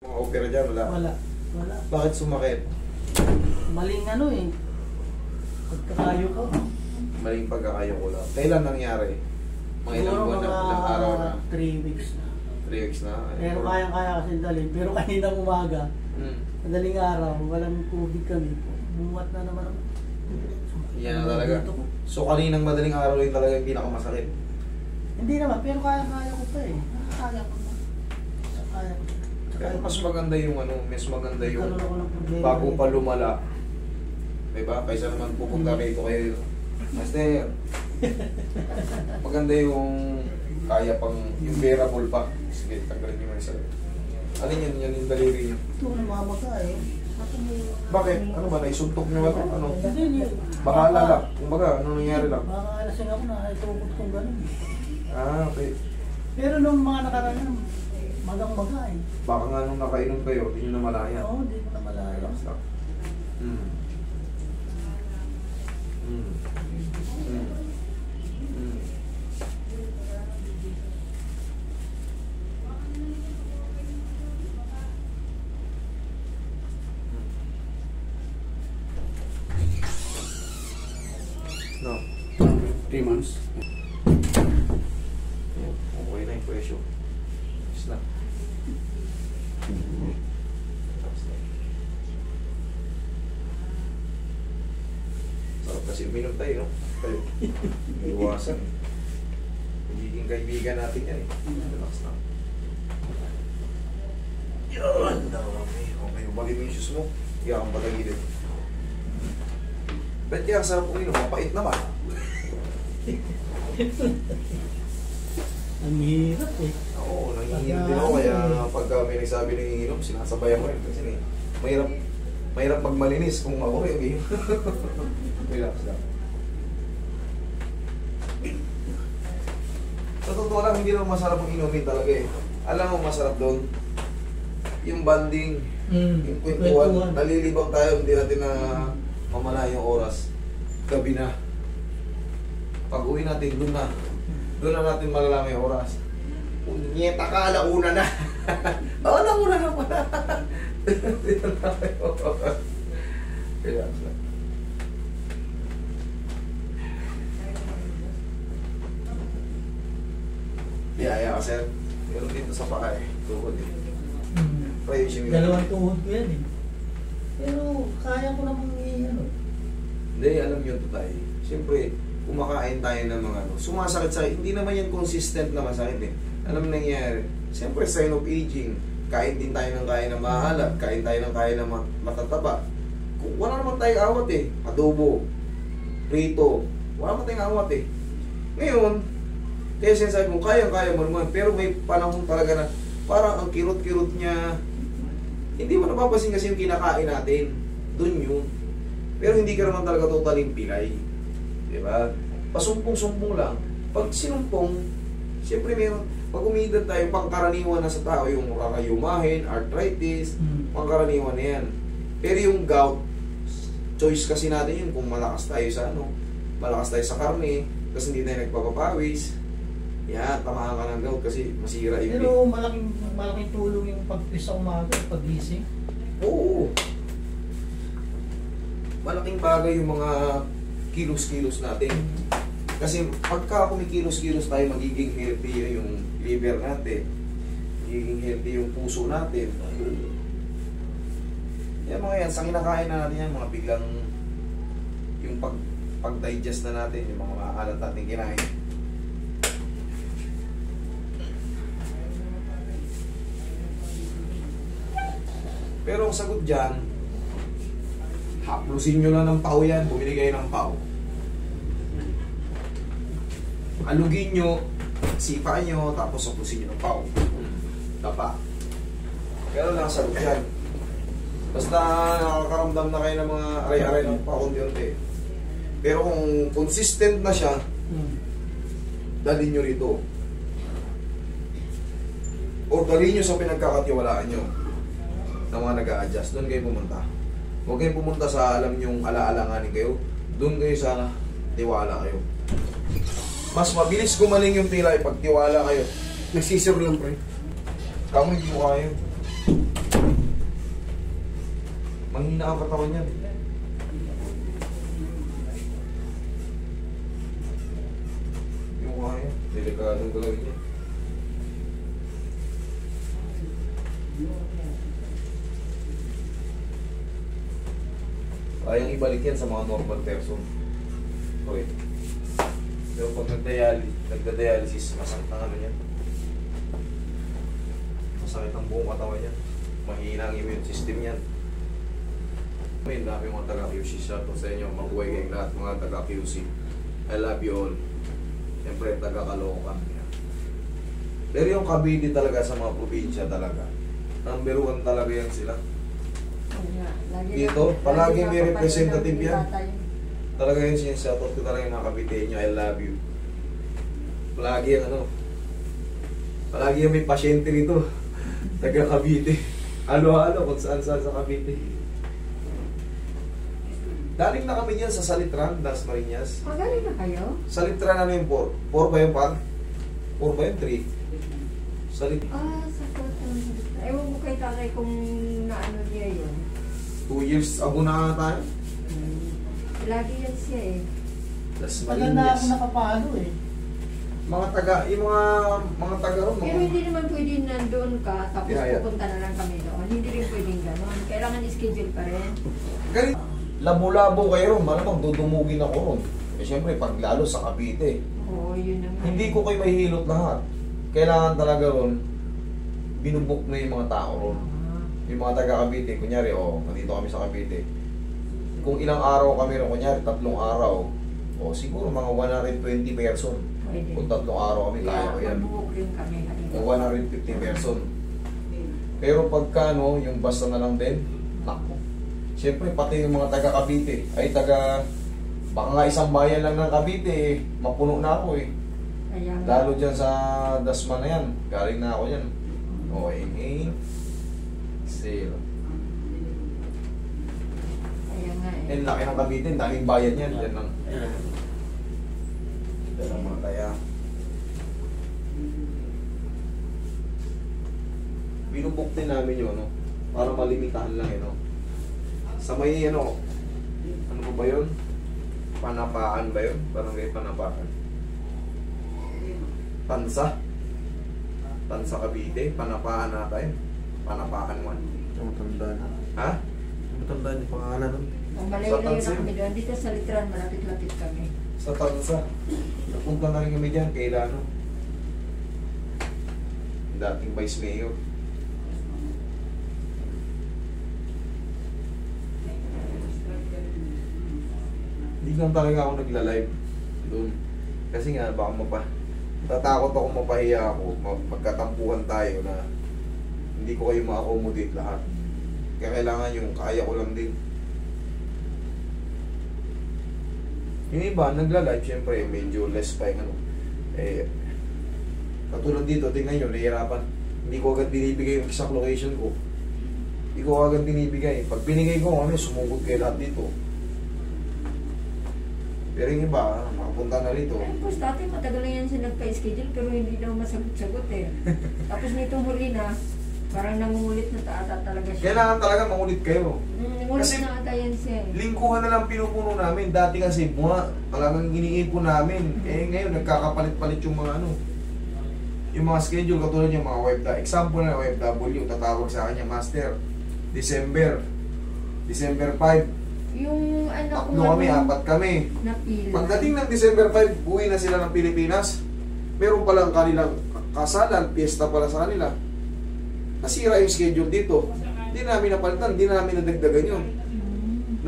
Mga opera dyan, wala? Wala. Wala. Bakit sumakit? Maling ano eh. Pagkakayo ko. Maling pagkakayo ko lang. Kailan nangyari? Mga ilang buwan na, ilang araw na? 3 weeks na. 3 weeks na? Pero kayang-kaya kasi dalhin. Pero kaninang umaga, madaling araw, walang COVID kami. Bumuhat na naman ako. Yan na talaga. So kaninang madaling araw yung talaga yung pinakamasakit? Hindi naman, pero kaya-kaya ko pa eh. Kaya ko pa. Kaya ko. Pero mas maganda yung ano, mas maganda yung Nagkaroon ako ng problema bago eh. pa lumala. Diba? Kaysa naman pupunta rito kayo. Master, maganda yung kaya pang, yung bearable pa. Sige, tagalin nyo isa. Alin yun? Yan yung daliri nyo. Ito namamaga eh. Bakit? Ano ba? Naisuntok nyo ba ito? Ano? Hindi. Baka alala. Kung baga, ano nangyari lang? Baka alasing ako na itukot kong gano'n. Ah, okay. Pero nung mga nakaraan, magang-maga eh. Baka nga nung nakainom kayo, hindi nyo na malaya. Oo, hindi ko na malaya. Relax lang. No. 3 months. Okay na yung presyo. Is na. Sarap kasi uminom tayo, no? Tayo. Iwasan. Magiging kaibigan natin yan eh. Relax na. Yan! Dami. Okay, umali mo yung shoes mo. Iyak ang patagilid. Ba't kaya sarap uminom? Mapait naman. Ang hirap eh. Oo, nangihinom din ako. Kaya pagka may nagsabi nangihinom, sinasabayan ko rin. Kasi mahirap magmalinis kung ako rin. Relax lang. Sa totoo lang, hindi naman masarap ang inumin talaga eh. Alam mo masarap doon? Yung banding, yung kwentuhan. Nalilibang tayo, hindi natin na mamala yung oras. Gabi na. Pag uwi natin, doon na natin malalaman yung oras. Nyeta ka, alauna na. Oo, alauna na pala. Relax lang. Biyaya ka, sir. Meron dito sa paa eh. Tuhod eh. Try yung Dalawang tuhod ko yan eh. Pero kaya ko namang ano. Hindi, alam nyo ito tayo. Siyempre, kumakain tayo ng mga ano. Sumasakit sa hindi naman yan consistent na masakit eh. Alam mo nangyayari. Siyempre, sign of aging. Kain din tayo ng kain na mahalap. Kain tayo ng kain na matataba. Wala naman tayong awat eh. Adobo, prito. Wala naman tayong awat eh. Ngayon, kaya sinasabi mo, kaya-kaya mo naman. Pero may panahon talaga na parang ang kirot-kirot niya. Hindi mo napapansin kasi yung kinakain natin. Doon yun. Pero hindi ka naman talaga totaling pilay. Diba? Pasumpong-sumpong lang. Pag sinumpong, siyempre meron, pag umidad tayo, pangkaraniwan na sa tao, yung kakayumahin, arthritis, pangkaraniwan na yan. Pero yung gout, choice kasi natin yun kung malakas tayo sa malakas tayo sa karne, kasi hindi tayo nagpapapawis. Yan, tamaan ka ng gout kasi masira yung Pero malaking tulong yung pagpisa umaga, pagising. Oo. Malaking bagay yung mga kilos-kilos natin. Kasi pagka kumikilos-kilos tayo, magiging healthy yung liver natin. Magiging healthy yung puso natin. Yan mga yan, sa kinakain na natin yan, mga biglang yung pag-digest na natin, yung mga maalat natin kinain. Pero ang sagot dyan, haplusin nyo lang ng pao yan, bumili kayo ng pao. Alugin nyo, sipa nyo, tapos haplusin nyo ng pao. Tapa. Pero lang ang sagot dyan. Basta nakakaramdam na kayo ng mga aray-aray ng pakunti-unti. Pero kung consistent na siya, dalhin nyo rito. O dalhin nyo sa pinagkakatiwalaan nyo na mga nag-a-adjust. Doon kayo pumunta. Huwag kayo pumunta sa alam nyong ala-alanganin kayo. Doon kayo sa tiwala kayo. Mas mabilis gumaling yung tila pag tiwala kayo. Nagsisir lang, pre. Kamu hindi mo kaya. Mahina ang katawan niyan. Yung kaya, delikadong galawin niya. Kayang ibalik yan sa mga normal person. Okay. Pero pag nagda-dialysis, masakit ang ano yan. Masakit ang buong katawan yan. Mahina ang immune system yan. May dami mga taga-QC. Shout out sa inyo. Mabuhay kayong lahat mga taga-QC. I love you all. Siyempre, taga-Caloocan. Pero yung Cavite talaga sa mga probinsya talaga. Number 1 talaga yan sila. Dito, palagi may representative yan. Talaga yun sinasoutout ko talaga yung mga Caviteño. I love you. Palagi yung ano. Palagi yung may pasyente rito. Taga Cavite. Halo-halo kung saan-saan sa Cavite. Daling na kami dyan sa Salitran, Das Marinas. Magaling na kayo? Salitran ano yung 4? 4 ba yung par? 4 ba yung 3? Ah, sa Cotton. Ewan mo kay tatay kung naano niya yun. 2 years ago na tayo. Lagi yan siya eh. Das Wala na Marinas. ako nakapalo eh. Mga taga, yung mga taga ron. Pero hindi naman pwedeng nandoon ka, tapos Yeah. pupunta na lang kami doon. Hindi rin pwedeng gano'n. Kailangan schedule pa rin. Ganito. Labo-labo kayo ron, malamang dudumugin ako ron. Eh syempre, pag lalo sa Cavite, Oo, yun naman. hindi ko kayo mahihilot lahat. Kailangan talaga ron, binubuk na yung mga tao ron. Yung mga taga Cavite, kunyari, nandito kami sa Cavite. Kung ilang araw kami ron, kunyari, 3 araw, siguro mga 120 person. Pwede. Kung 3 araw kami, kaya ko yan. Magbuhok rin kami. O 150 person. Pero pagka, yung basta na lang din, naku. Siyempre, pati yung mga taga Cavite, baka nga isang bayan lang ng Cavite, mapuno na ako eh. Kaya nga. Lalo dyan sa Dasma na yan, galing na ako yan. Okay, zero. Kaya nga eh. And laki ng Cavite, daming bayan yan, dyan lang. Dyan lang mga kaya. Binubuk din namin yun, para malimitahan lang yun. Sa may ano ba yun? Panapaan ba yun? Parang may panapaan. Tansa Cavite, Panapaan na tayo. Panapaan 1. Matandaan. Ha? Matandaan yung pangalan nun. Malayo-layo na Tansin. kami doon. Dito sa Litran, malapit-lapit kami. Sa Tansa. Napunta na rin kami dyan kay Lano. Dating Vice Mayor. Hindi lang talaga ako nagla-live doon. Kasi nga, baka tatakot ako mapahiya ako, magkatampuhan tayo na hindi ko kayo ma-accommodate lahat. Kaya kailangan yung kaya ko lang din. Yung iba, nagla-live, syempre, medyo less pa yung katulad dito, tingnan nyo, nahihirapan. Hindi ko agad binibigay yung exact location ko. Hindi ko agad binibigay. Pag binigay ko, sumugod kayo lahat dito. Pero yung iba, makapunta na rito. Ay, boss, dati matagal na yan siya nagpa-schedule pero hindi daw masagot-sagot eh. Tapos nitong huli na, parang nangungulit na ata talaga siya. Kailangan talaga mangulit kayo. Nangungulit Kasi na ata yan siya eh. Lingkuhan na lang pinupuno namin. Dati kasi talagang iniipon namin. Ngayon, nagkakapalit-palit yung mga yung mga schedule, katulad yung mga OFW. Example na OFW, tatawag sa akin yung master. December 5. Yung anak ko Tatlo kami, 4 kami. napila. Pagdating ng December 5, uwi na sila ng Pilipinas. Meron palang kanilang kasalan, piyesta pala sa kanila. Nasira yung schedule dito. Hindi namin napalitan, hindi namin nadagdagan yun.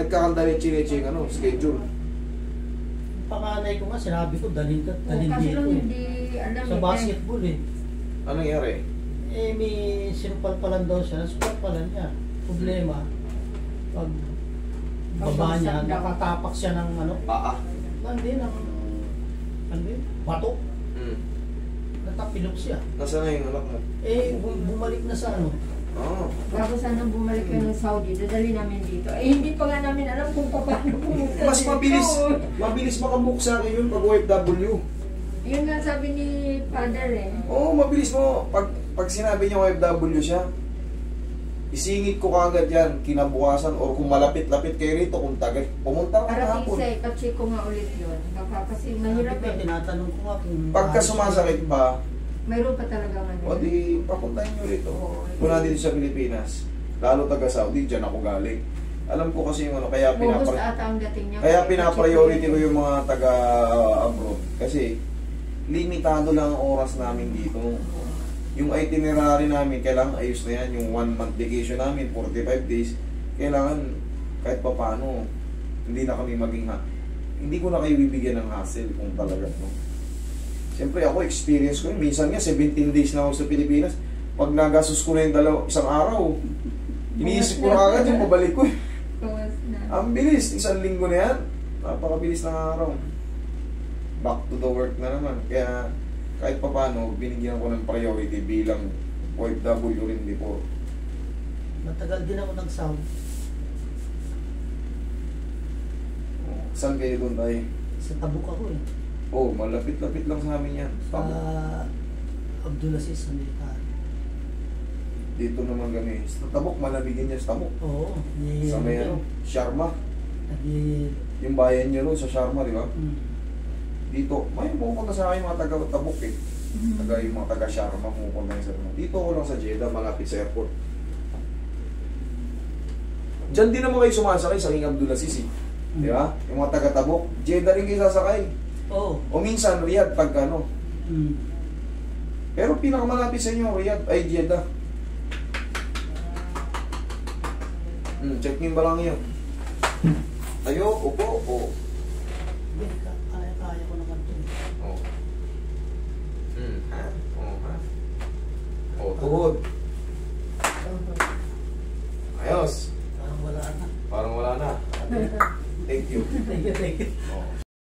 Nagkakandali-chinechi yung schedule. Panganay ko nga, sinabi ko, dalhin Kasi dito lang eh. hindi alam Sa basketball eh. Anong nangyari? May sinupalpalan daw siya, sinupalpalan niya. Problema, pag baba niya, nakatapak siya ng Paa. bato. Hmm. Natapilok siya. Nasaan na yung anak mo? Bumalik na sa Bago sana bumalik ka ng Saudi, dadali namin dito. Hindi pa nga namin alam kung paano pumunta Mas mabilis makabook sa akin yun pag OFW. Yun nga sabi ni Father eh. Oo, mabilis mo. Pag sinabi niya OFW siya, Isingit ko kagad yan, kinabukasan, or kung malapit-lapit kayo rito, kung tagad, pumunta ka Para hapon. tisa, ipacheck ko nga ulit yun. Baka kasi mahirap Mahirap eh. tinatanong ko nga kung... Pagka sumasakit pa, Mayroon pa talaga man. o di, papuntahin nyo rito. Oo. Mula dito sa Pilipinas, lalo taga Saudi, dyan ako galing. Alam ko kasi yung ano, kaya August ata ang dating niya. kaya pinapriority ko yung mga taga abroad. Kasi, limitado lang ang oras namin dito. Yung itinerary namin, kailangan ayos na yan. Yung 1 month vacation namin, 45 days, kailangan kahit pa paano, hindi na kami maging hindi ko na kayo bibigyan ng hassle kung talaga. No? Siyempre ako, experience ko yun. Minsan nga, 17 days na ako sa Pilipinas. Pag nagastos ko na yung isang araw, iniisip ko na agad yung pabalik ko. Bawas na. Ang bilis, 1 linggo na yan. Napakabilis ng araw. Back to the work na naman. Kaya, kahit pa paano, binigyan ko ng priority bilang OFW rin before. Matagal din ako nag-sound. Saan kayo doon tayo? Sa Tabuk ako eh. Oh, malapit-lapit lang sa amin yan. Sa Tamo. Abdulaziz, Amerika. Dito naman kami. Sa Tabuk, malabigin niya sa Tabuk. Oo. Sa may ano, Sharma. Nag- Yung bayan niya ron sa Sharma, di ba? Hmm. Dito, may pupunta sa akin mga taga-Tabuk eh. Yung mga taga-Sharma, pupunta sa ano. Dito ko lang sa Jeddah, malapit sa airport. Diyan din naman kayo sumasakay sa King Abdulaziz eh. Di ba? Yung mga taga-Tabuk, Jeddah rin kayo sasakay. Oo. O minsan, Riyadh pag ano. Hmm. Pero pinakamalapit sa inyo, Riyadh ay Jeddah. Check nyo ba lang yun? Tayo, upo, o. Kaya ko naman ito. Oh. Ha? Oh, ha? Oh, tuhod. Ayos. Parang wala na. Parang wala na. Thank you. Thank you, thank you. Oh.